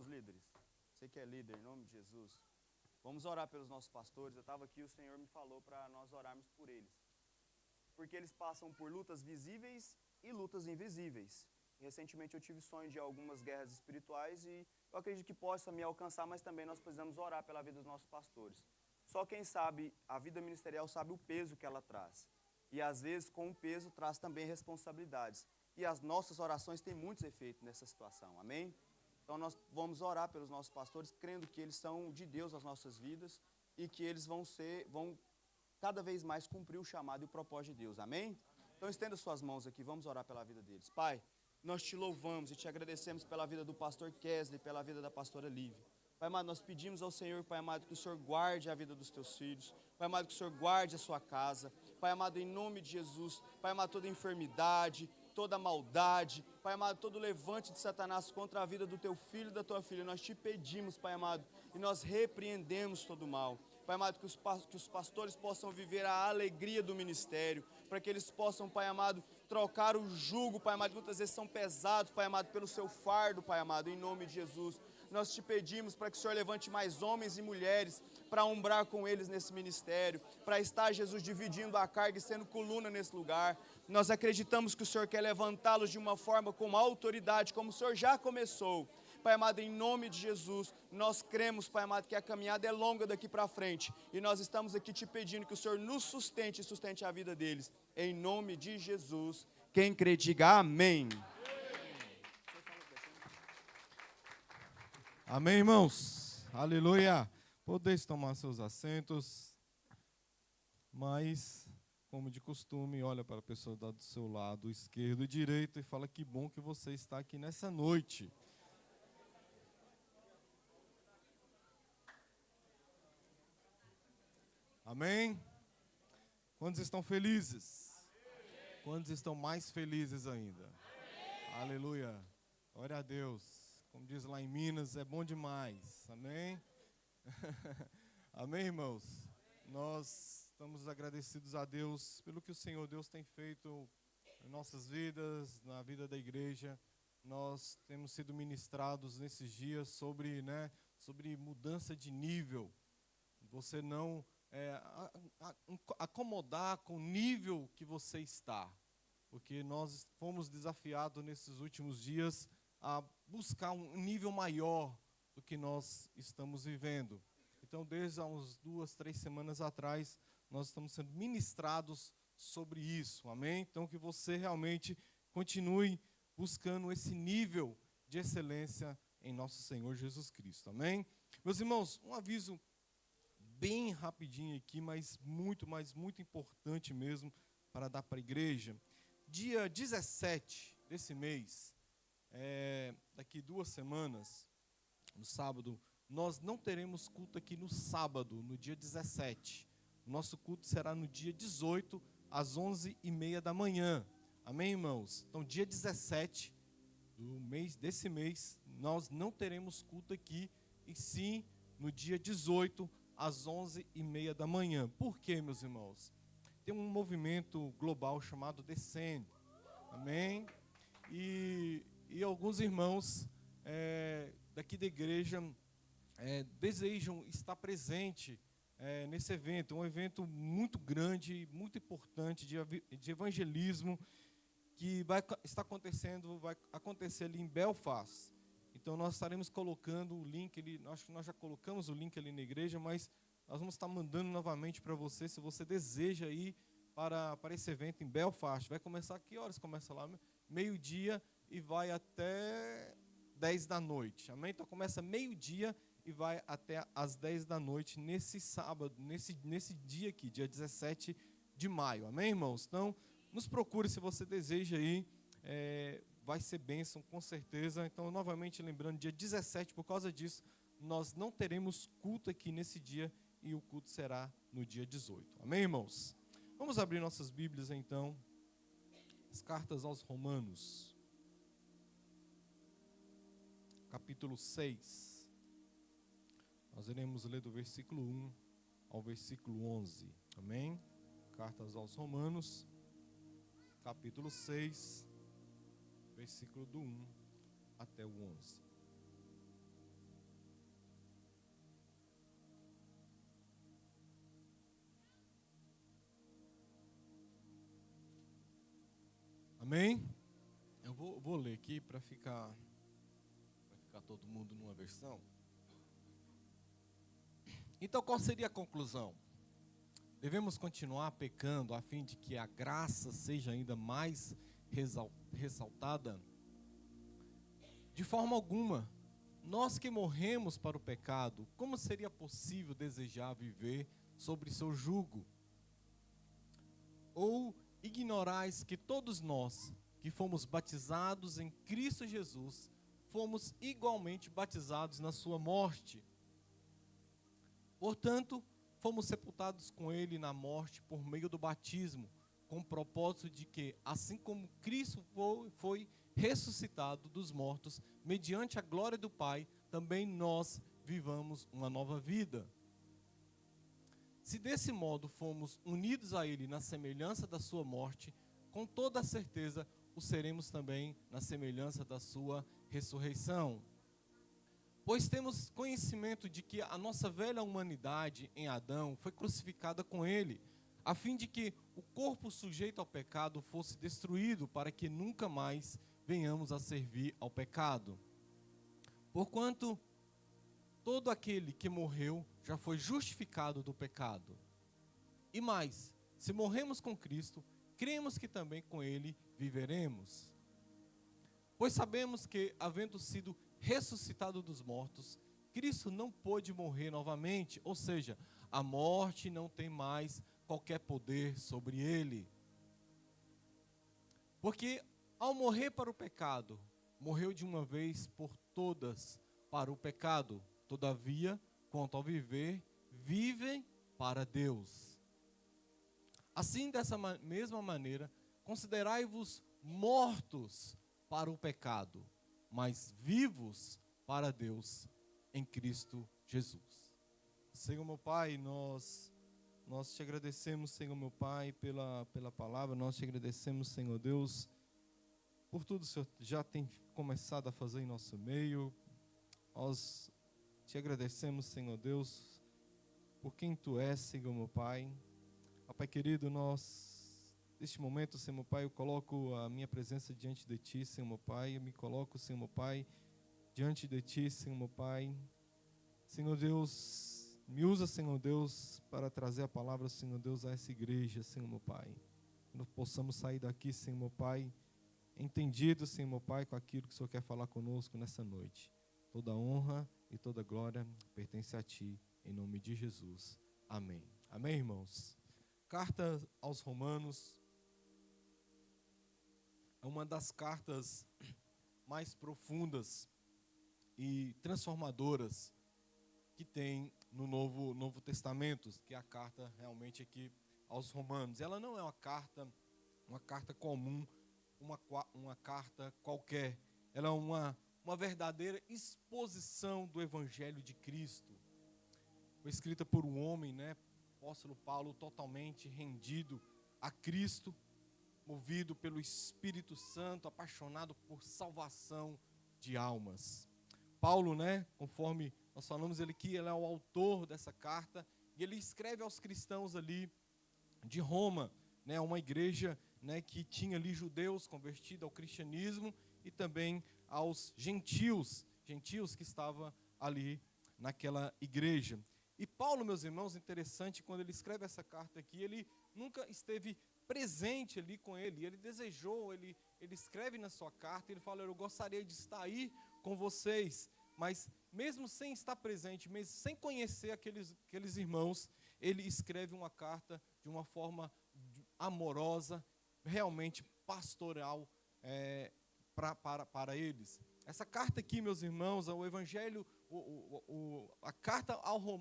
os líderes? Você que é líder, em nome de Jesus. Vamos orar pelos nossos pastores. Eu estava aqui, o Senhor me falou para nós orarmos por eles. Porque eles passam por lutas visíveis e lutas invisíveis. Recentemente eu tive sonho de algumas guerras espirituais e eu acredito que possa me alcançar, mas também nós precisamos orar pela vida dos nossos pastores. Só quem sabe, a vida ministerial sabe o peso que ela traz. E às vezes com o peso traz também responsabilidades. E as nossas orações têm muitos efeitos nessa situação, amém? Então nós vamos orar pelos nossos pastores, crendo que eles são de Deus nas nossas vidas e que eles vão cada vez mais cumprir o chamado e o propósito de Deus, amém? Então estenda suas mãos aqui, vamos orar pela vida deles. Pai, nós te louvamos e te agradecemos pela vida do pastor Kesley, pela vida da pastora Lívia. Pai amado, nós pedimos ao Senhor, Pai amado, que o Senhor guarde a vida dos teus filhos. Pai amado, que o Senhor guarde a sua casa. Pai amado, em nome de Jesus. Pai amado, toda enfermidade, toda maldade. Pai amado, todo levante de Satanás contra a vida do teu filho e da tua filha. Nós te pedimos, Pai amado, e nós repreendemos todo o mal. Pai amado, que os pastores possam viver a alegria do ministério, para que eles possam, Pai amado, trocar o jugo, Pai amado, que muitas vezes são pesados, Pai amado, pelo seu fardo, Pai amado, em nome de Jesus. Nós te pedimos para que o Senhor levante mais homens e mulheres para umbrar com eles nesse ministério, para estar, Jesus, dividindo a carga e sendo coluna nesse lugar. Nós acreditamos que o Senhor quer levantá-los de uma forma com autoridade, como o Senhor já começou. Pai amado, em nome de Jesus, nós cremos, Pai amado, que a caminhada é longa daqui para frente. E nós estamos aqui te pedindo que o Senhor nos sustente e sustente a vida deles. Em nome de Jesus. Quem crê, diga amém. Amém, irmãos? Aleluia! Podeis tomar seus assentos, mas, como de costume, olha para a pessoa do seu lado esquerdo e direito e fala: que bom que você está aqui nessa noite. Amém? Quantos estão felizes? Quantos estão mais felizes ainda? Aleluia! Glória a Deus! Como diz lá em Minas, é bom demais. Amém? Amém, irmãos? Nós estamos agradecidos a Deus pelo que o Senhor Deus tem feito em nossas vidas, na vida da igreja. Nós temos sido ministrados nesses dias sobre mudança de nível. Você não acomodar com o nível que você está. Porque nós fomos desafiados nesses últimos dias a buscar um nível maior do que nós estamos vivendo. Então, desde há uns 2, 3 semanas atrás, nós estamos sendo ministrados sobre isso, amém? Então, que você realmente continue buscando esse nível de excelência em nosso Senhor Jesus Cristo, amém? Meus irmãos, um aviso bem rapidinho aqui, mas muito importante mesmo para dar para a igreja. Dia 17 desse mês, daqui 2 semanas, no sábado, nós não teremos culto aqui no sábado, no dia 17. O nosso culto será no dia 18, às 11h30 da manhã. Amém, irmãos? Então, dia 17 desse mês, nós não teremos culto aqui, e sim no dia 18, às 11h30 da manhã. Por quê, meus irmãos? Tem um movimento global chamado Descende. Amém? E alguns irmãos daqui da igreja desejam estar presente nesse evento. Um evento muito grande, muito importante de evangelismo que vai acontecer ali em Belfast. Então nós estaremos colocando o link ali, acho que nós já colocamos o link ali na igreja, mas nós vamos estar mandando novamente para você, se você deseja ir para esse evento em Belfast. Vai começar, que horas começa lá? 12h e vai até 10 da noite. Amém? Então começa 12h e vai até às 10 da noite nesse sábado, nesse dia aqui, dia 17 de maio. Amém, irmãos? Então, nos procure se você deseja ir. Vai ser bênção, com certeza. Então, novamente lembrando, dia 17, por causa disso, nós não teremos culto aqui nesse dia e o culto será no dia 18. Amém, irmãos? Vamos abrir nossas Bíblias, então. As cartas aos Romanos, capítulo 6. Nós iremos ler do versículo 1 ao versículo 11. Amém? Cartas aos Romanos, capítulo 6, versículo do 1 até o 11. Amém? Eu vou ler aqui para ficar todo mundo numa versão. Então, qual seria a conclusão? Devemos continuar pecando a fim de que a graça seja ainda mais ressaltada? De forma alguma. Nós que morremos para o pecado, como seria possível desejar viver sobre seu jugo? Ou ignorais que todos nós que fomos batizados em Cristo Jesus, fomos igualmente batizados na sua morte? Portanto, fomos sepultados com ele na morte por meio do batismo, com o propósito de que, assim como Cristo foi ressuscitado dos mortos, mediante a glória do Pai, também nós vivamos uma nova vida. Se desse modo fomos unidos a ele na semelhança da sua morte, com toda a certeza o seremos também na semelhança da sua ressurreição. Pois temos conhecimento de que a nossa velha humanidade em Adão foi crucificada com ele, a fim de que o corpo sujeito ao pecado fosse destruído, para que nunca mais venhamos a servir ao pecado. Porquanto todo aquele que morreu já foi justificado do pecado. E mais, se morremos com Cristo, cremos que também com ele viveremos. Pois sabemos que, havendo sido ressuscitado dos mortos, Cristo não pôde morrer novamente, ou seja, a morte não tem mais qualquer poder sobre ele. Porque ao morrer para o pecado, morreu de uma vez por todas para o pecado. Todavia, quanto ao viver, vivem para Deus. Assim, dessa mesma maneira, considerai-vos mortos para o pecado, mas vivos para Deus em Cristo Jesus. Senhor meu Pai, nós te agradecemos, Senhor meu Pai, pela palavra. Nós te agradecemos, Senhor Deus, por tudo que o Senhor já tem começado a fazer em nosso meio. Nós te agradecemos, Senhor Deus, por quem Tu és, Senhor meu Pai. Ó Pai querido, neste momento, Senhor meu Pai, eu coloco a minha presença diante de Ti, Senhor meu Pai. Eu me coloco, Senhor meu Pai, diante de Ti, Senhor meu Pai. Senhor Deus, me usa, Senhor Deus, para trazer a palavra, Senhor Deus, a essa igreja, Senhor meu Pai. Que nós possamos sair daqui, Senhor meu Pai, entendido, Senhor meu Pai, com aquilo que o Senhor quer falar conosco nessa noite. Toda honra e toda glória pertence a Ti, em nome de Jesus. Amém. Amém, irmãos? Carta aos Romanos é uma das cartas mais profundas e transformadoras que tem no Novo Testamento, que é a carta realmente aqui aos Romanos. Ela não é uma carta comum, uma carta qualquer. Ela é uma verdadeira exposição do Evangelho de Cristo. Foi escrita por um homem, apóstolo Paulo, totalmente rendido a Cristo, movido pelo Espírito Santo, apaixonado por salvação de almas. Paulo, conforme nós falamos ele é o autor dessa carta, e ele escreve aos cristãos ali de Roma, uma igreja que tinha ali judeus convertidos ao cristianismo e também aos gentios que estavam ali naquela igreja. E Paulo, meus irmãos, interessante, quando ele escreve essa carta aqui, ele nunca esteve presente ali com ele, ele desejou, ele escreve na sua carta, ele fala: eu gostaria de estar aí com vocês, mas mesmo sem estar presente, mesmo sem conhecer aqueles irmãos, ele escreve uma carta de uma forma amorosa, realmente pastoral, para eles. Essa carta aqui, meus irmãos, o Evangelho, a carta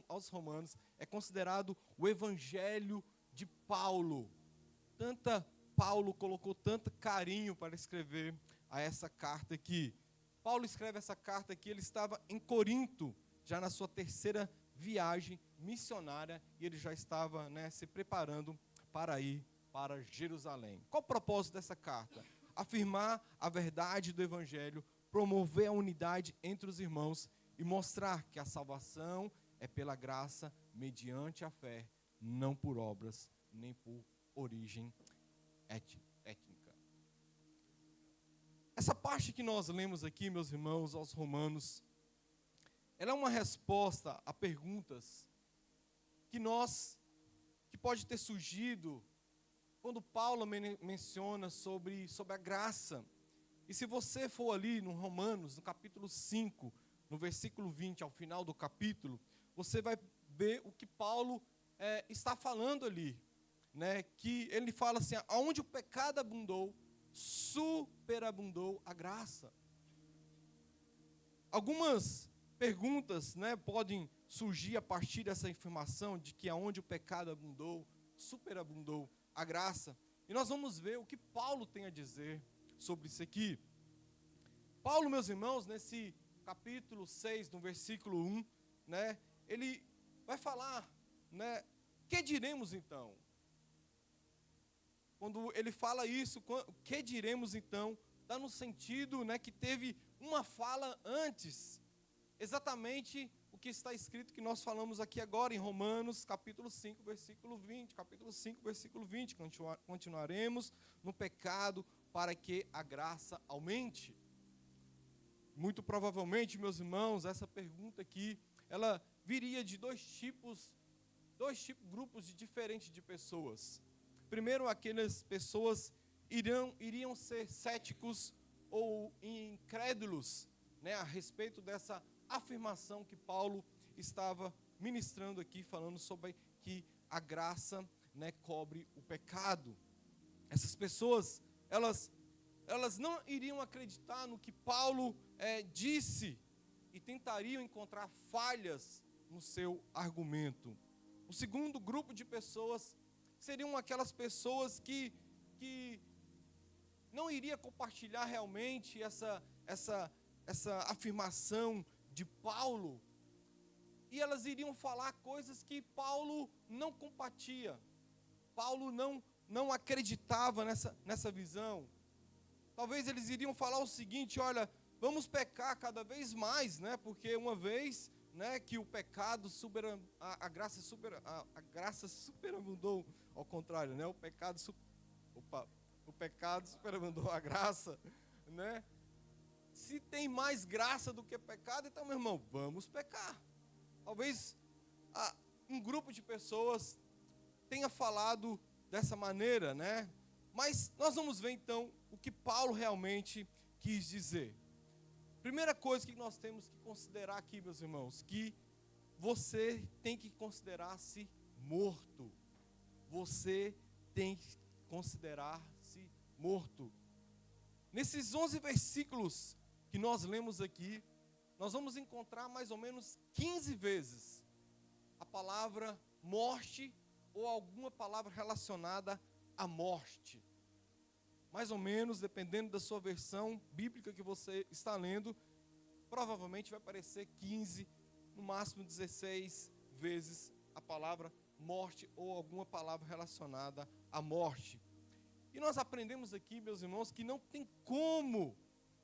aos Romanos é considerado o Evangelho de Paulo. Paulo colocou tanto carinho para escrever a essa carta aqui. Paulo escreve essa carta aqui, ele estava em Corinto, já na sua terceira viagem missionária, e ele já estava se preparando para ir para Jerusalém. Qual o propósito dessa carta? Afirmar a verdade do Evangelho, promover a unidade entre os irmãos e mostrar que a salvação é pela graça, mediante a fé, não por obras, nem por origem étnica. essa parte que nós lemos aqui, meus irmãos, aos Romanos, ela é uma resposta a perguntas que pode ter surgido quando Paulo menciona sobre a graça. E se você for ali no Romanos, no capítulo 5, no versículo 20, ao final do capítulo, você vai ver o que Paulo está falando ali, né? Que ele fala assim, aonde o pecado abundou, superabundou a graça. Algumas perguntas, né, podem surgir a partir dessa informação de que aonde o pecado abundou, superabundou a graça. E nós vamos ver o que Paulo tem a dizer sobre isso aqui. Paulo, meus irmãos, nesse capítulo 6, no versículo 1, né, ele vai falar, né, que diremos então? Quando ele fala isso, o que diremos então? Dá no sentido, né, que teve uma fala antes, exatamente o que está escrito que nós falamos aqui agora em Romanos, capítulo 5, versículo 20. Capítulo 5, versículo 20. Continuaremos no pecado para que a graça aumente. Muito provavelmente, meus irmãos, essa pergunta aqui, ela viria de dois grupos diferentes de pessoas. Primeiro, aquelas pessoas iriam ser céticos ou incrédulos, né, a respeito dessa afirmação que Paulo estava ministrando aqui, falando sobre que a graça, né, cobre o pecado. Essas pessoas, elas não iriam acreditar no que Paulo disse e tentariam encontrar falhas no seu argumento. O segundo grupo de pessoas seriam aquelas pessoas que não iria compartilhar realmente essa afirmação de Paulo, e elas iriam falar coisas que Paulo não compatia, Paulo não acreditava nessa visão. Talvez eles iriam falar o seguinte: olha, vamos pecar cada vez mais, né? Porque uma vez, né, que o pecado a graça superabundou, ao contrário, né? O pecado superabundou a graça, né? Se tem mais graça do que pecado, então, meu irmão, vamos pecar. Talvez um grupo de pessoas tenha falado dessa maneira, né? Mas nós vamos ver então o que Paulo realmente quis dizer. Primeira coisa que nós temos que considerar aqui, meus irmãos, que você tem que considerar-se morto. Você tem que considerar-se morto. Nesses 11 versículos que nós lemos aqui, nós vamos encontrar mais ou menos 15 vezes a palavra morte ou alguma palavra relacionada à morte. Mais ou menos, dependendo da sua versão bíblica que você está lendo, provavelmente vai aparecer 15, no máximo 16 vezes a palavra morte ou alguma palavra relacionada à morte. E nós aprendemos aqui, meus irmãos, que não tem como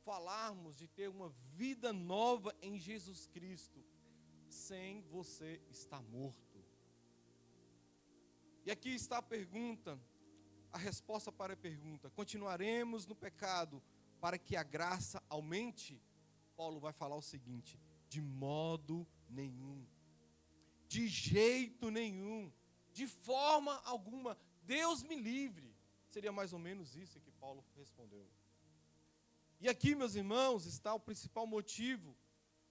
falarmos de ter uma vida nova em Jesus Cristo sem você estar morto. E aqui está a pergunta, a resposta para a pergunta: continuaremos no pecado para que a graça aumente? Paulo vai falar o seguinte: de modo nenhum, de jeito nenhum, de forma alguma, Deus me livre. Seria mais ou menos isso que Paulo respondeu. E aqui, meus irmãos, está o principal motivo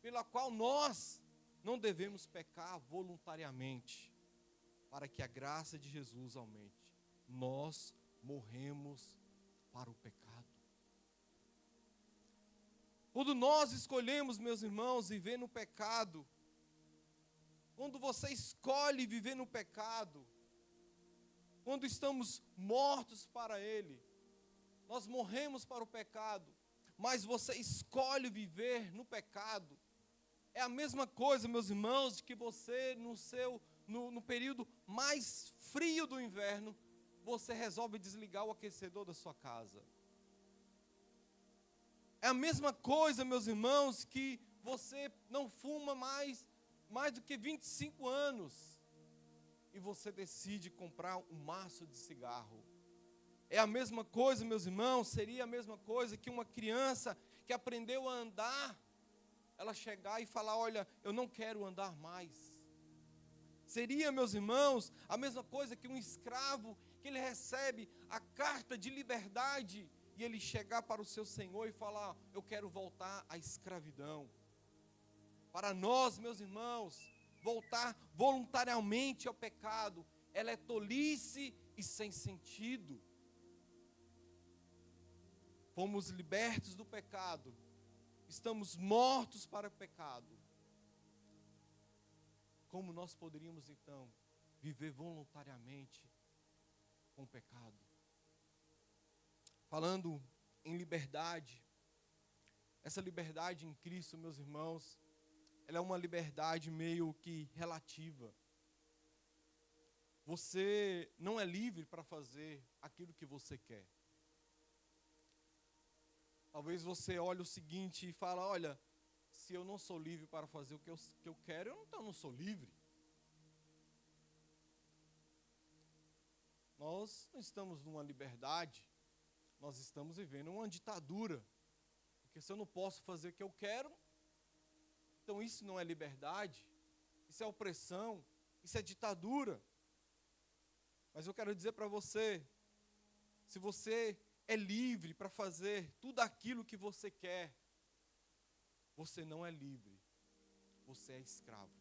pela qual nós não devemos pecar voluntariamente, para que a graça de Jesus aumente. Nós morremos para o pecado. Quando nós escolhemos, meus irmãos, viver no pecado, quando você escolhe viver no pecado, quando estamos mortos para ele, nós morremos para o pecado, mas você escolhe viver no pecado, é a mesma coisa, meus irmãos, de que você no período mais frio do inverno, você resolve desligar o aquecedor da sua casa. É a mesma coisa, meus irmãos, que você não fuma mais do que 25 anos e você decide comprar um maço de cigarro. É a mesma coisa, meus irmãos, seria a mesma coisa que uma criança que aprendeu a andar, ela chegar e falar, olha, eu não quero andar mais. Seria, meus irmãos, a mesma coisa que um escravo, que ele recebe a carta de liberdade, e ele chegar para o seu senhor e falar, eu quero voltar à escravidão. Para nós, meus irmãos, voltar voluntariamente ao pecado, ela é tolice e sem sentido. Fomos libertos do pecado, estamos mortos para o pecado. Como nós poderíamos então viver voluntariamente com o pecado? Falando em liberdade, essa liberdade em Cristo, meus irmãos, ela é uma liberdade meio que relativa. Você não é livre para fazer aquilo que você quer. Talvez você olhe o seguinte e fale, olha, se eu não sou livre para fazer o que eu quero, então eu não sou livre. Nós não estamos numa liberdade, nós estamos vivendo uma ditadura. Porque se eu não posso fazer o que eu quero, então isso não é liberdade, isso é opressão, isso é ditadura. Mas eu quero dizer para você, se você é livre para fazer tudo aquilo que você quer, você não é livre, você é escravo.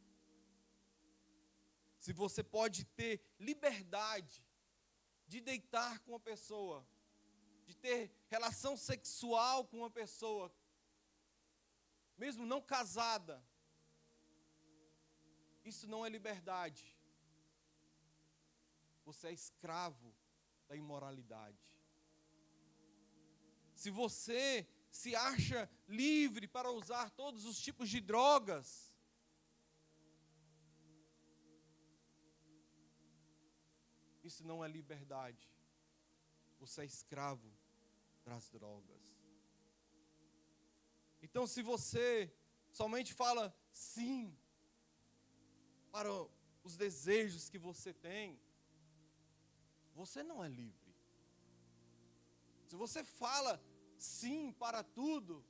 Se você pode ter liberdade de deitar com uma pessoa, de ter relação sexual com uma pessoa, mesmo não casada, isso não é liberdade. Você é escravo da imoralidade. Se você se acha livre para usar todos os tipos de drogas, isso não é liberdade. Você é escravo das drogas. Então, se você somente fala sim para os desejos que você tem, você não é livre. Se você fala sim para tudo,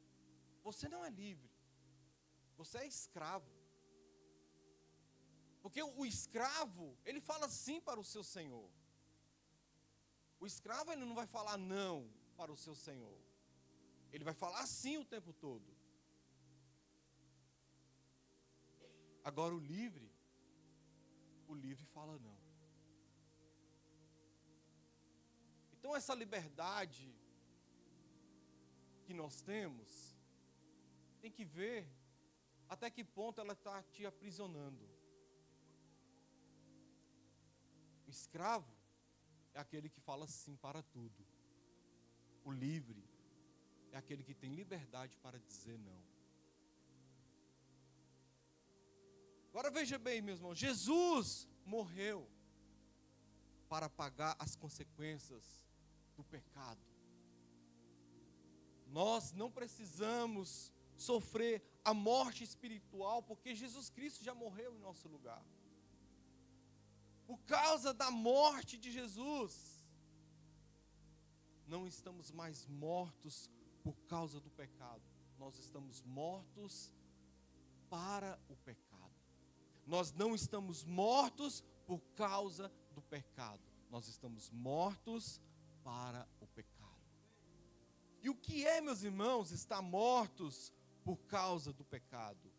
você não é livre. Você é escravo. Porque o escravo, ele fala sim para o seu senhor. O escravo, ele não vai falar não para o seu senhor. Ele vai falar sim o tempo todo. Agora o livre fala não. Então essa liberdade que nós temos, tem que ver até que ponto ela está te aprisionando. O escravo é aquele que fala sim para tudo. O livre é aquele que tem liberdade para dizer não. Agora veja bem, meus irmãos, Jesus morreu para pagar as consequências do pecado. Nós não precisamos sofrer a morte espiritual, porque Jesus Cristo já morreu em nosso lugar. Por causa da morte de Jesus, não estamos mais mortos por causa do pecado. Nós estamos mortos para o pecado. Nós não estamos mortos por causa do pecado. Nós estamos mortos para o pecado. E o que é, meus irmãos, estar mortos por causa do pecado?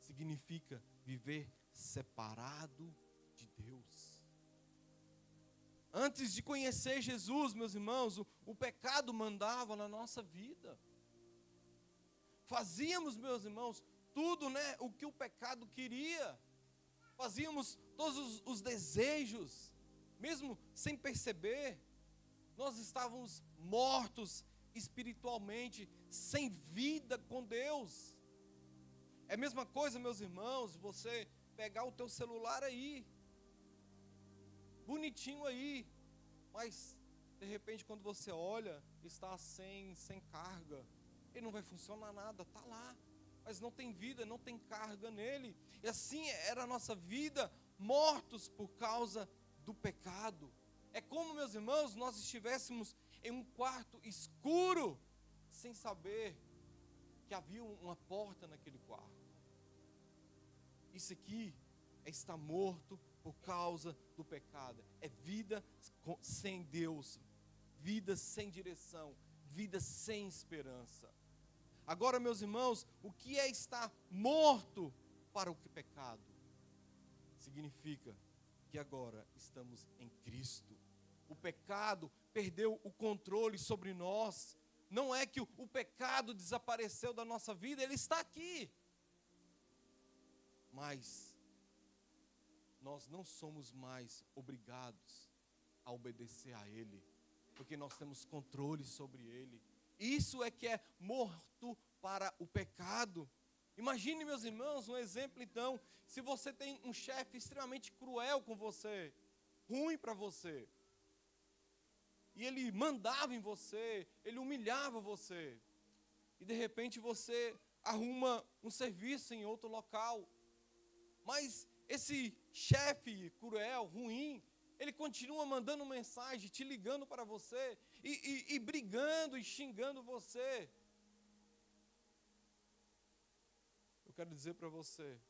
Significa viver separado de Deus. Antes de conhecer Jesus, meus irmãos, o pecado mandava na nossa vida. Fazíamos, meus irmãos, tudo, o que o pecado queria. Fazíamos todos os desejos, mesmo sem perceber. Nós estávamos mortos espiritualmente, sem vida com Deus. É a mesma coisa, meus irmãos, você pegar o teu celular aí, bonitinho aí, mas de repente quando você olha, está sem carga, ele não vai funcionar nada, está lá, mas não tem vida, não tem carga nele. E assim era a nossa vida, mortos por causa do pecado. É como, meus irmãos, nós estivéssemos em um quarto escuro, sem saber que havia uma porta naquele quarto. Isso aqui é estar morto por causa do pecado. É vida sem Deus, vida sem direção, vida sem esperança. Agora, meus irmãos, o que é estar morto para o pecado? Significa que agora estamos em Cristo. O pecado perdeu o controle sobre nós. Não é que o pecado desapareceu da nossa vida, ele está aqui. Mas nós não somos mais obrigados a obedecer a ele, porque nós temos controle sobre ele. Isso é que é morto para o pecado. Imagine, meus irmãos, um exemplo então, se você tem um chefe extremamente cruel com você, ruim para você, e ele mandava em você, ele humilhava você, e de repente você arruma um serviço em outro local, mas esse chefe cruel, ruim, ele continua mandando mensagem, te ligando para você, e brigando e xingando você. Eu quero dizer para você,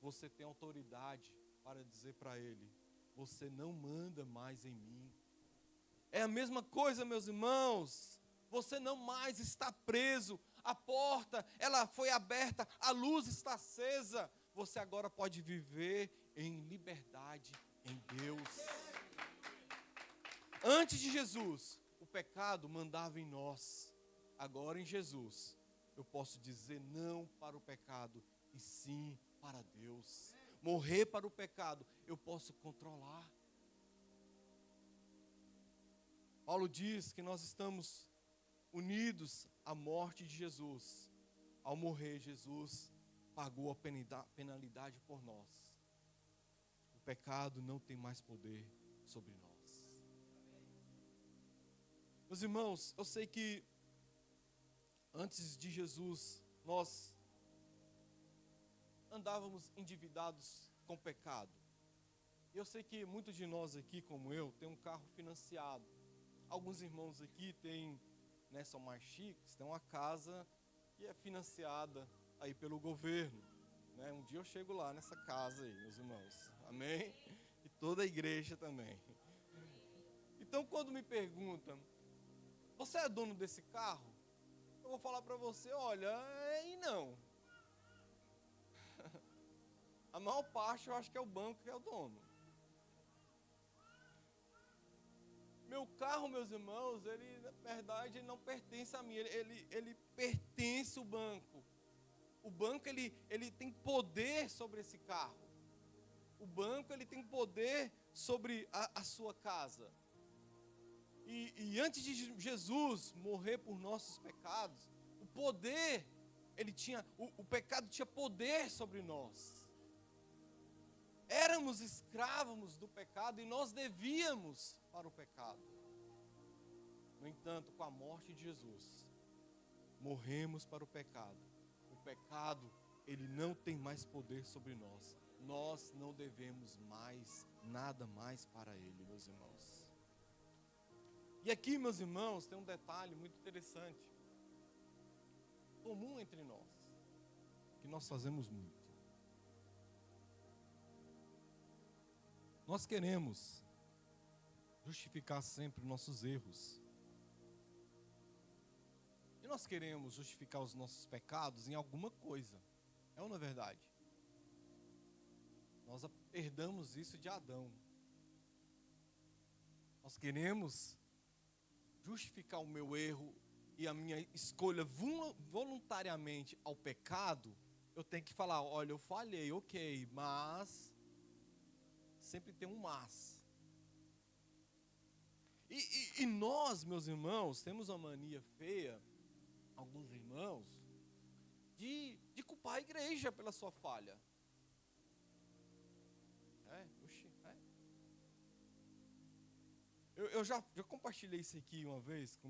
você tem autoridade para dizer para ele, você não manda mais em mim. É a mesma coisa, meus irmãos, você não mais está preso, a porta, ela foi aberta, a luz está acesa, você agora pode viver em liberdade em Deus. Antes de Jesus, o pecado mandava em nós. Agora em Jesus, eu posso dizer não para o pecado e sim para Deus. Morrer para o pecado, eu posso controlar. Paulo diz que nós estamos unidos à morte de Jesus. Ao morrer, Jesus pagou a penalidade por nós. O pecado não tem mais poder sobre nós. Meus irmãos, eu sei que antes de Jesus, nós andávamos endividados com pecado. Eu sei que muitos de nós aqui, como eu, tem um carro financiado. Alguns irmãos aqui têm, são mais chiques, tem uma casa que é financiada aí pelo governo. Um dia eu chego lá nessa casa aí, meus irmãos. Amém? E toda a igreja também. Então, quando me perguntam, você é dono desse carro? Eu vou falar para você, olha, e não. A maior parte eu acho que é o banco que é o dono. Meu carro, meus irmãos, ele na verdade não pertence a mim, ele pertence ao banco. O banco ele tem poder sobre esse carro. O banco ele tem poder sobre a sua casa. E antes de Jesus morrer por nossos pecados, o poder, o pecado tinha poder sobre nós. Éramos escravos do pecado e nós devíamos para o pecado. No entanto, com a morte de Jesus, morremos para o pecado. O pecado, ele não tem mais poder sobre nós. Nós não devemos mais, nada mais para ele, meus irmãos. E aqui, meus irmãos, tem um detalhe muito interessante. Comum entre nós, que nós fazemos muito. Nós queremos justificar sempre nossos erros. E nós queremos justificar os nossos pecados em alguma coisa. É ou não é verdade? Nós herdamos isso de Adão. Nós queremos justificar o meu erro e a minha escolha voluntariamente ao pecado. Eu tenho que falar, olha, eu falhei, ok, mas... Sempre tem um mas. E nós, meus irmãos, temos uma mania feia, alguns irmãos, de culpar a igreja pela sua falha. Eu já compartilhei isso aqui uma vez com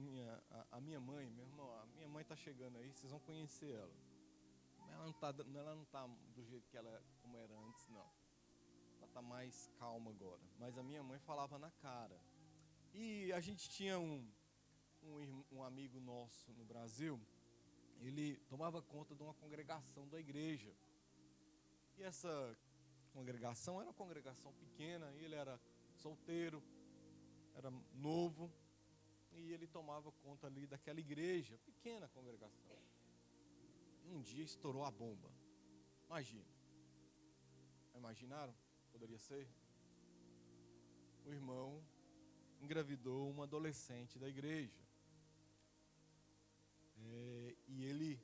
a minha mãe, meu irmão. A minha mãe está chegando aí, vocês vão conhecer ela. Ela não está do jeito que como era antes, não. Ela está mais calma agora. Mas a minha mãe falava na cara. E a gente tinha um amigo nosso no Brasil, ele tomava conta de uma congregação da igreja. E essa congregação era uma congregação pequena, ele era solteiro, era novo, e ele tomava conta ali daquela igreja, pequena congregação. Um dia estourou a bomba. Imagina. Imaginaram? Poderia ser? O irmão engravidou uma adolescente da igreja. E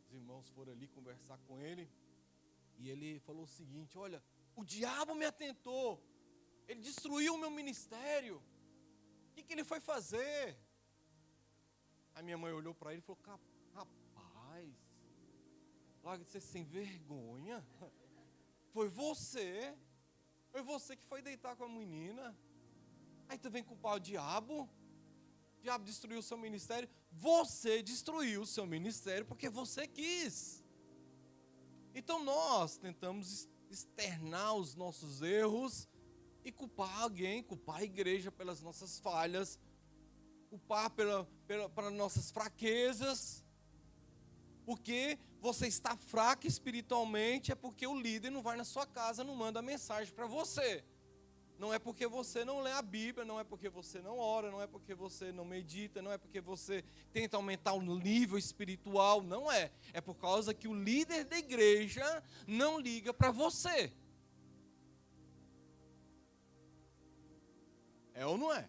os irmãos foram ali conversar com ele, e ele falou o seguinte: olha, o diabo me atentou, ele destruiu o meu ministério, o que ele foi fazer? A minha mãe olhou para ele e falou: rapaz, larga de ser sem vergonha, foi você que foi deitar com a menina, aí tu vem culpar o diabo destruiu o seu ministério. Você destruiu o seu ministério porque você quis. Então nós tentamos externar os nossos erros e culpar alguém, culpar a igreja pelas nossas falhas, culpar pelas nossas fraquezas. Porque você está fraco espiritualmente, é porque o líder não vai na sua casa, não manda mensagem para você. Não é porque você não lê a Bíblia, não é porque você não ora, não é porque você não medita, não é porque você tenta aumentar o nível espiritual, não é. É por causa que o líder da igreja não liga para você. É ou não é?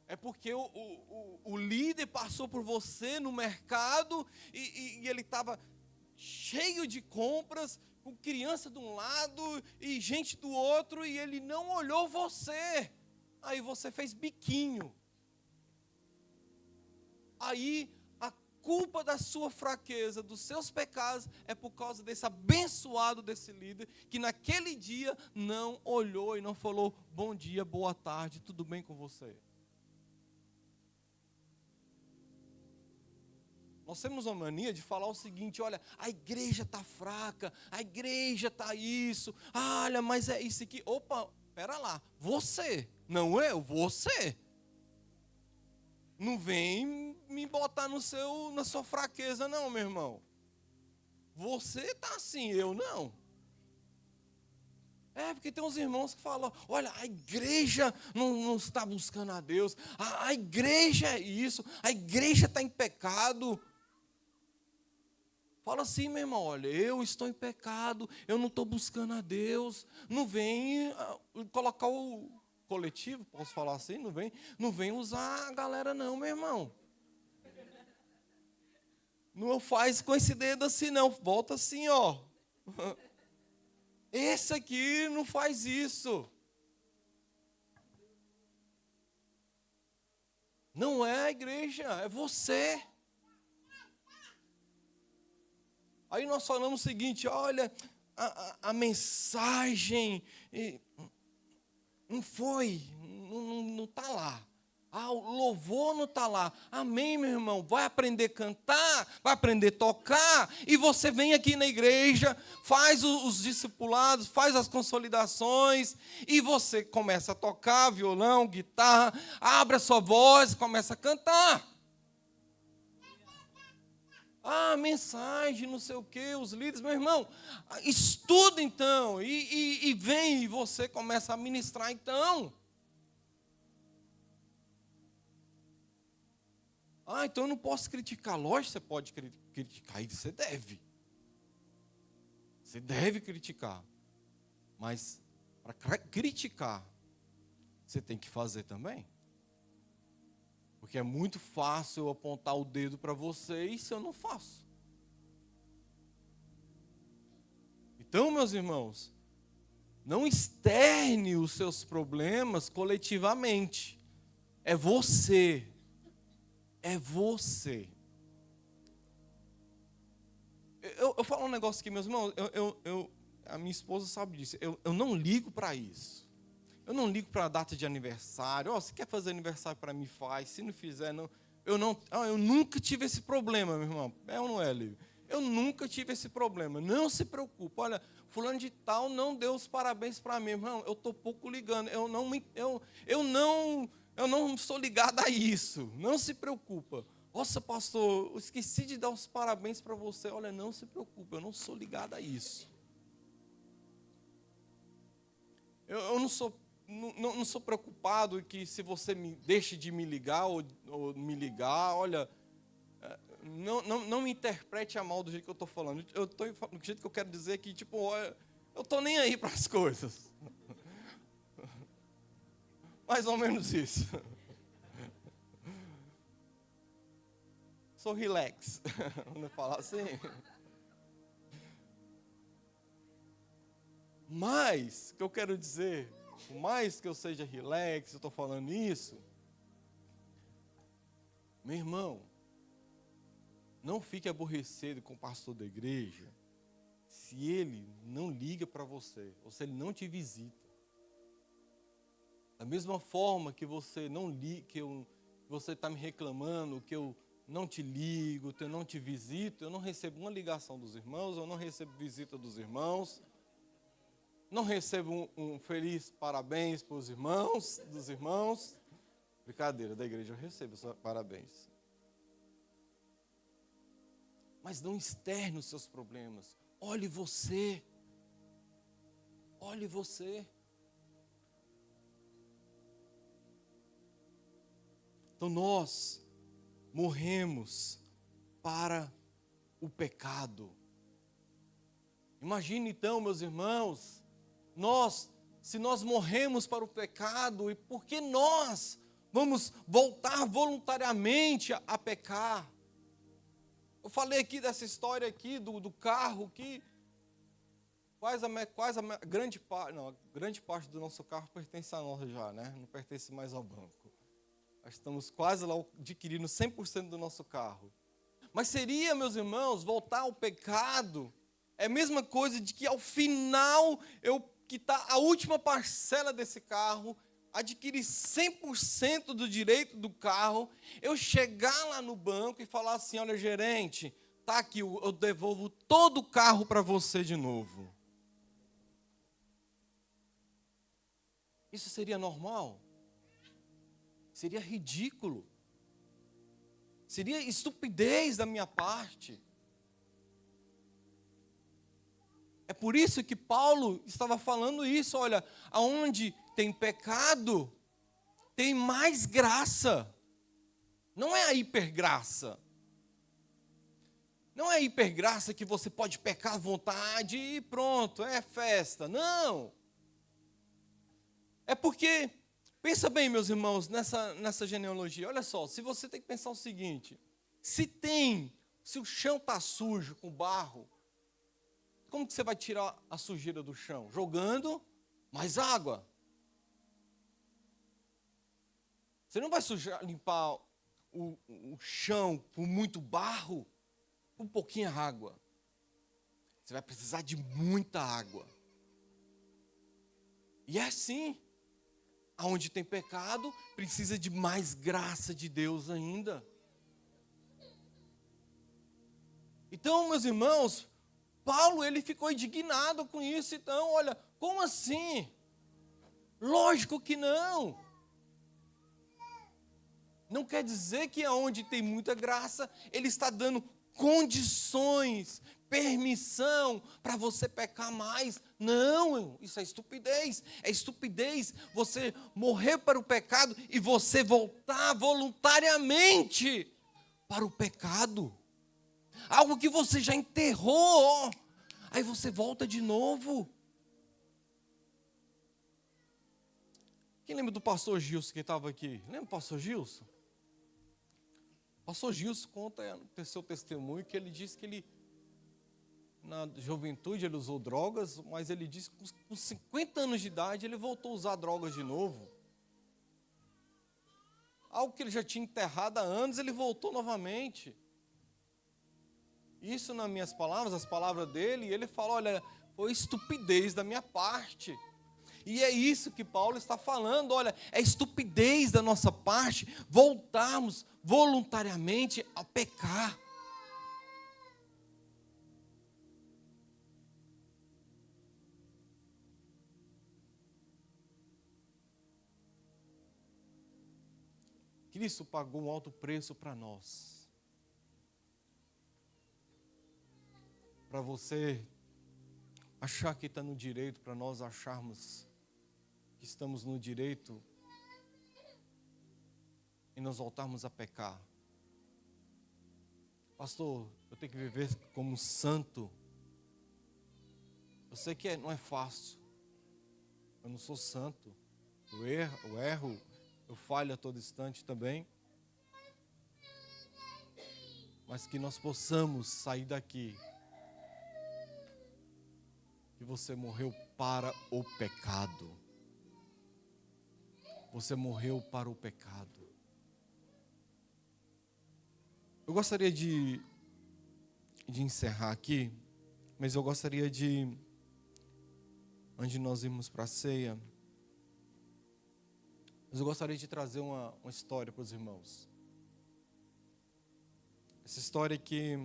É porque o líder passou por você no mercado e ele estava cheio de compras, com criança de um lado e gente do outro, e ele não olhou você. Aí você fez biquinho. Aí a culpa da sua fraqueza, dos seus pecados, é por causa desse abençoado desse líder, que naquele dia não olhou e não falou: bom dia, boa tarde, tudo bem com você? Nós temos uma mania de falar o seguinte: olha, a igreja está fraca, a igreja está isso, olha, mas é isso aqui. Opa, espera lá, você, não eu, você. Não vem me botar na sua fraqueza não, meu irmão. Você está assim, eu não. É, porque tem uns irmãos que falam: olha, a igreja não está buscando a Deus, a igreja é isso, a igreja está em pecado. Fala assim, meu irmão: olha, eu estou em pecado, eu não estou buscando a Deus. Não vem colocar o coletivo, posso falar assim? Não vem usar a galera não, meu irmão. Não faz com esse dedo assim não, volta assim, ó. Esse aqui não faz isso. Não é a igreja, é você. Aí nós falamos o seguinte: olha, a mensagem não foi, não está lá. O louvor não está lá. Amém, meu irmão? Vai aprender a cantar, vai aprender a tocar, e você vem aqui na igreja, faz os discipulados, faz as consolidações, e você começa a tocar violão, guitarra, abre a sua voz, começa a cantar. Mensagem, não sei o quê, os líderes, meu irmão, estuda então, e vem, e você começa a ministrar então. Então eu não posso criticar. Lógico, você pode criticar, e você deve. Você deve criticar. Mas para criticar, você tem que fazer também. Porque é muito fácil eu apontar o dedo para vocês se eu não faço. Então, meus irmãos, não externe os seus problemas coletivamente. É você. É você. Eu falo um negócio aqui, meus irmãos, a minha esposa sabe disso. Eu não ligo para isso. Eu não ligo para a data de aniversário. Se quer fazer aniversário para mim, faz. Se não fizer, não. Eu nunca tive esse problema, meu irmão. É ou não é, Lívia? Eu nunca tive esse problema. Não se preocupe. Olha, fulano de tal não deu os parabéns para mim. Irmão, eu estou pouco ligando, eu não sou ligado a isso, não se preocupa. Nossa, pastor, eu esqueci de dar os parabéns para você. Olha, não se preocupe, eu não sou ligado a isso. Eu não sou preocupado que se você deixe de me ligar ou me ligar, olha, não me interprete a mal do jeito que eu estou falando. Do jeito que eu quero dizer que, tipo, eu estou nem aí para as coisas. Mais ou menos isso. Sou relax, vamos falar assim. Mas, o que eu quero dizer, por mais que eu seja relax, eu estou falando isso, meu irmão, não fique aborrecido com o pastor da igreja, se ele não liga para você, ou se ele não te visita. Da mesma forma que você não liga, que você está me reclamando, que eu não te ligo, que eu não te visito, eu não recebo uma ligação dos irmãos, eu não recebo visita dos irmãos, não recebo um feliz parabéns para os irmãos, dos irmãos. Brincadeira, da igreja eu recebo parabéns. Mas não externe os seus problemas. Olhe você. Olhe você. Então nós morremos para o pecado. Imagine então, meus irmãos, se nós morremos para o pecado, e por que nós vamos voltar voluntariamente a pecar? Eu falei aqui dessa história aqui do carro que grande parte do nosso carro pertence a nós já, né? Não pertence mais ao banco. Nós estamos quase lá adquirindo 100% do nosso carro. Mas seria, meus irmãos, voltar ao pecado, é a mesma coisa de que ao final, que está a última parcela desse carro, adquirir 100% do direito do carro, eu chegar lá no banco e falar assim, olha, gerente, tá aqui, eu devolvo todo o carro para você de novo. Isso seria normal? Seria ridículo. Seria estupidez da minha parte. É por isso que Paulo estava falando isso, olha, aonde tem pecado, tem mais graça. Não é a hipergraça. Não é a hipergraça que você pode pecar à vontade e pronto, é festa. Não. É porque, pensa bem, meus irmãos, nessa genealogia. Olha só, se você tem que pensar o seguinte, se o chão está sujo com barro, como que você vai tirar a sujeira do chão? Jogando mais água. Você não vai limpar o chão com muito barro, com pouquinha água. Você vai precisar de muita água. E é assim. Aonde tem pecado, precisa de mais graça de Deus ainda. Então, meus irmãos, Paulo, ele ficou indignado com isso. Então, olha, como assim? Lógico que não. Não quer dizer que aonde tem muita graça, ele está dando condições, permissão para você pecar mais. Não, isso é estupidez. É estupidez você morrer para o pecado e você voltar voluntariamente para o pecado. Algo que você já enterrou, aí você volta de novo. Quem lembra do pastor Gilson que estava aqui? Lembra do pastor Gilson? O pastor Gilson conta no seu testemunho que ele disse que ele, na juventude, ele usou drogas, mas ele disse que com 50 anos de idade ele voltou a usar drogas de novo. Algo que ele já tinha enterrado há anos, ele voltou novamente. Isso nas minhas palavras, as palavras dele, e ele fala, olha, foi estupidez da minha parte. E é isso que Paulo está falando, olha, é estupidez da nossa parte voltarmos voluntariamente a pecar. Cristo pagou um alto preço para nós. Para você achar que está no direito, para nós acharmos que estamos no direito e nós voltarmos a pecar. Pastor, eu tenho que viver como santo. Eu sei que não é fácil. Eu não sou santo. Eu erro, eu falho a todo instante também. Mas que nós possamos sair daqui. Que você morreu para o pecado. Você morreu para o pecado. Eu gostaria de encerrar aqui, mas eu gostaria de, antes de nós irmos para a ceia, mas eu gostaria de trazer uma história para os irmãos. Essa história que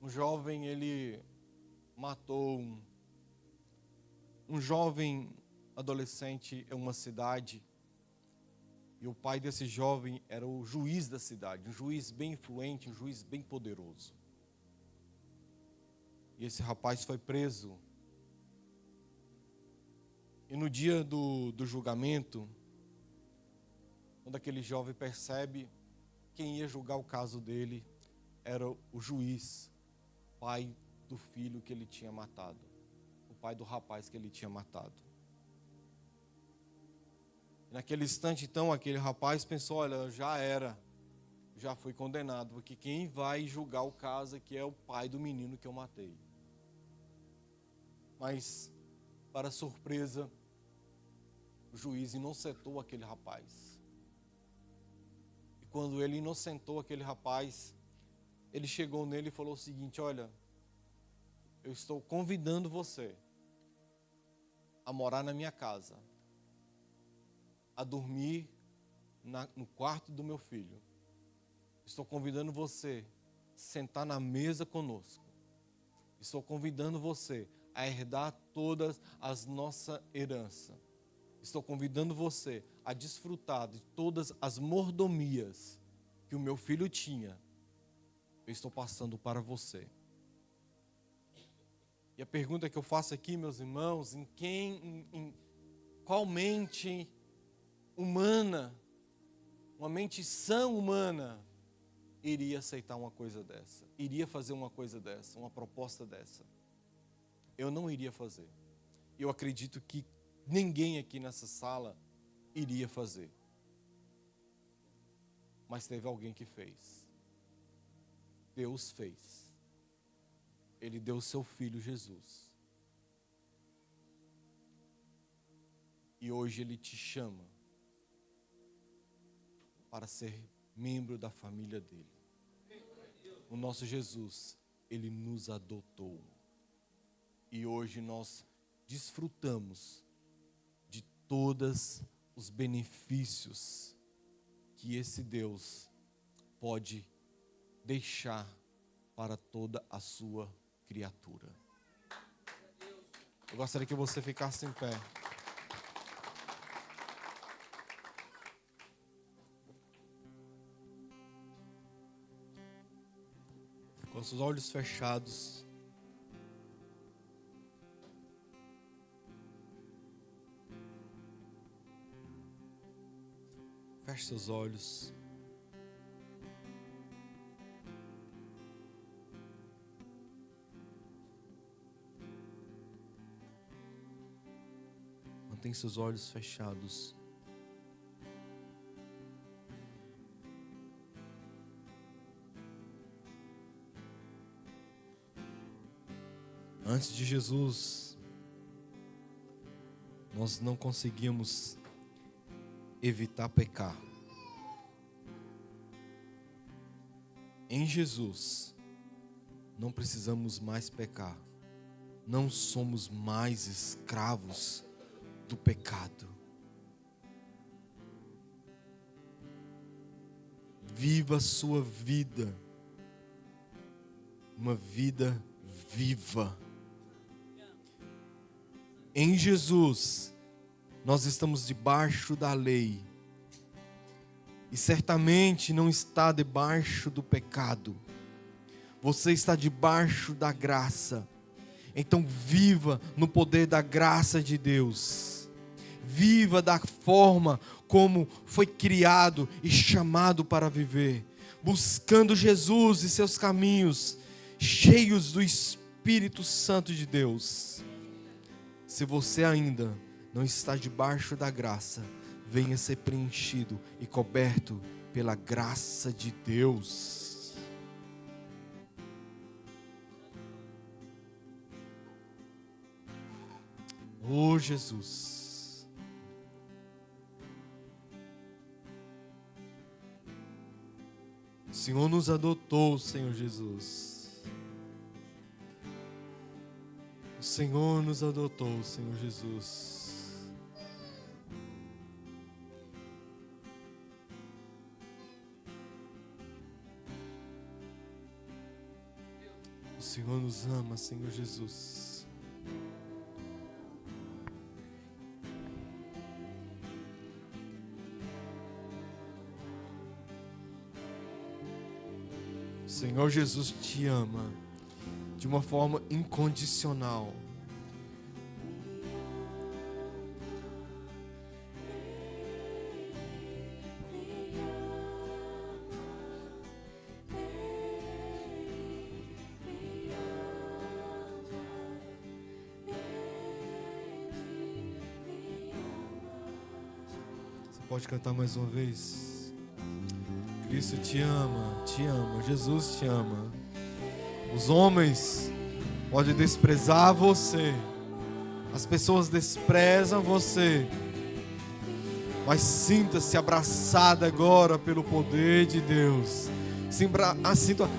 um jovem, ele matou um jovem adolescente em uma cidade. E o pai desse jovem era o juiz da cidade, um juiz bem influente, um juiz bem poderoso. E esse rapaz foi preso. E no dia do julgamento, quando aquele jovem percebe, quem ia julgar o caso dele era o juiz, pai do filho que ele tinha matado, o pai do rapaz que ele tinha matado. Naquele instante, então, aquele rapaz pensou, olha, já fui condenado, porque quem vai julgar o caso aqui é o pai do menino que eu matei. Mas, para surpresa, o juiz inocentou aquele rapaz. E quando ele inocentou aquele rapaz, ele chegou nele e falou o seguinte, olha, eu estou convidando você a morar na minha casa, a dormir no quarto do meu filho. Estou convidando você a sentar na mesa conosco. Estou convidando você a herdar todas as nossa herança. Estou convidando você a desfrutar de todas as mordomias que o meu filho tinha. Eu estou passando para você. E a pergunta que eu faço aqui, meus irmãos, em qual mente humana, uma mente sã humana, iria aceitar uma coisa dessa, iria fazer uma coisa dessa, uma proposta dessa? Eu não iria fazer. Eu acredito que ninguém aqui nessa sala iria fazer. Mas teve alguém que fez. Deus fez. Ele deu o seu filho Jesus. E hoje Ele te chama para ser membro da família dele. O nosso Jesus, Ele nos adotou. E hoje nós desfrutamos de todos os benefícios que esse Deus pode deixar para toda a sua criatura. Eu gostaria que você ficasse em pé. Com os olhos fechados. Feche seus olhos. Mantém seus olhos fechados. Antes de Jesus, nós não conseguíamos evitar pecar. Em Jesus, não precisamos mais pecar. Não somos mais escravos do pecado. Viva a sua vida, uma vida viva. Em Jesus, nós estamos debaixo da lei, e certamente não está debaixo do pecado. Você está debaixo da graça. Então viva no poder da graça de Deus. Viva da forma como foi criado e chamado para viver, buscando Jesus e seus caminhos, cheios do Espírito Santo de Deus. Se você ainda não está debaixo da graça, venha ser preenchido e coberto pela graça de Deus. Oh Jesus. O Senhor nos adotou, Senhor Jesus. O Senhor nos adotou, Senhor Jesus. O Senhor nos ama, Senhor Jesus. O Senhor Jesus te ama de uma forma incondicional. Você pode cantar mais uma vez? Cristo te ama, Jesus te ama. Os homens podem desprezar você, as pessoas desprezam você, mas sinta-se abraçada agora pelo poder de Deus. Sinta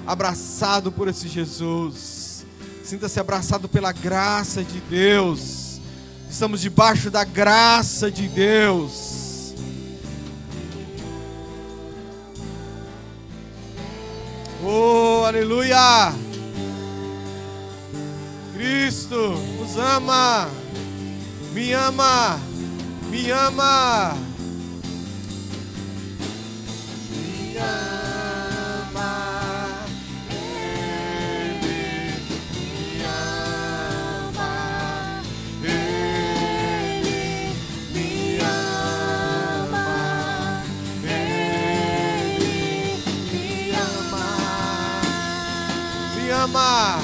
abraçado por esse Jesus. Sinta-se abraçado pela graça de Deus. Estamos debaixo da graça de Deus. Oh, aleluia! Cristo nos ama, me ama, me ama. Me ama, Ele me ama, Ele me ama, Ele me ama, me ama.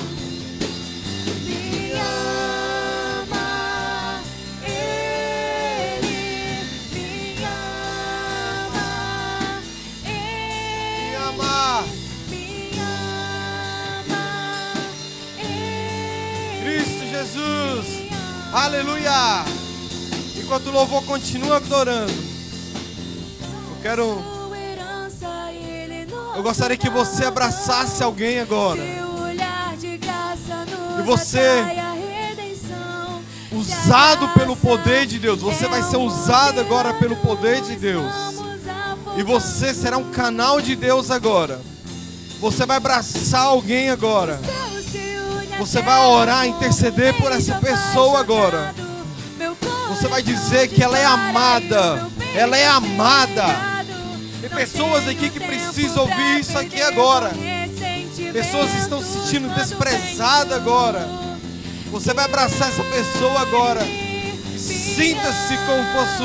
Jesus, aleluia. Enquanto o louvor continua adorando, eu gostaria que você abraçasse alguém agora. E você, usado pelo poder de Deus, você vai ser usado agora pelo poder de Deus. E você será um canal de Deus agora. Você vai abraçar alguém agora. Você vai orar, interceder por essa pessoa agora. Você vai dizer que ela é amada. Ela é amada. Tem pessoas aqui que precisam ouvir isso aqui agora. Pessoas estão se sentindo desprezadas agora. Você vai abraçar essa pessoa agora. Sinta-se como fosse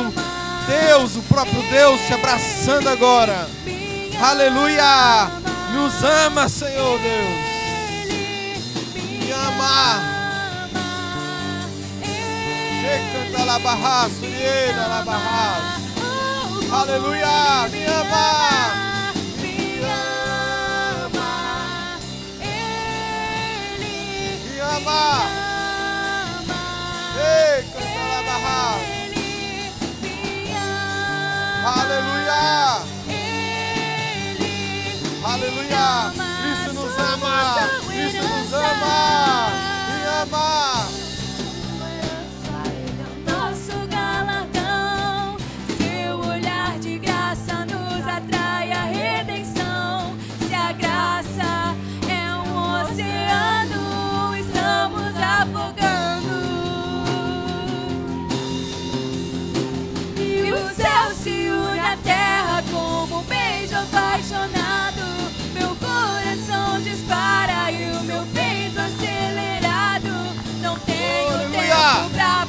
Deus, o próprio Deus te abraçando agora. Aleluia. Nos ama, Senhor Deus. Ama, canta la barra, suriena la barra, aleluia, me ama, me ama, me ama, ei, canta la barra, aleluia, aleluia, Cristo nos ama, Cristo nos ama, me ama. Nosso galardão, seu olhar de graça nos atrai à redenção. Se a graça é um oceano, estamos afogando. E o céu se une à terra como um apaixonado, meu coração dispara e o meu peito acelerado. Não tenho Aleluia! tempo pra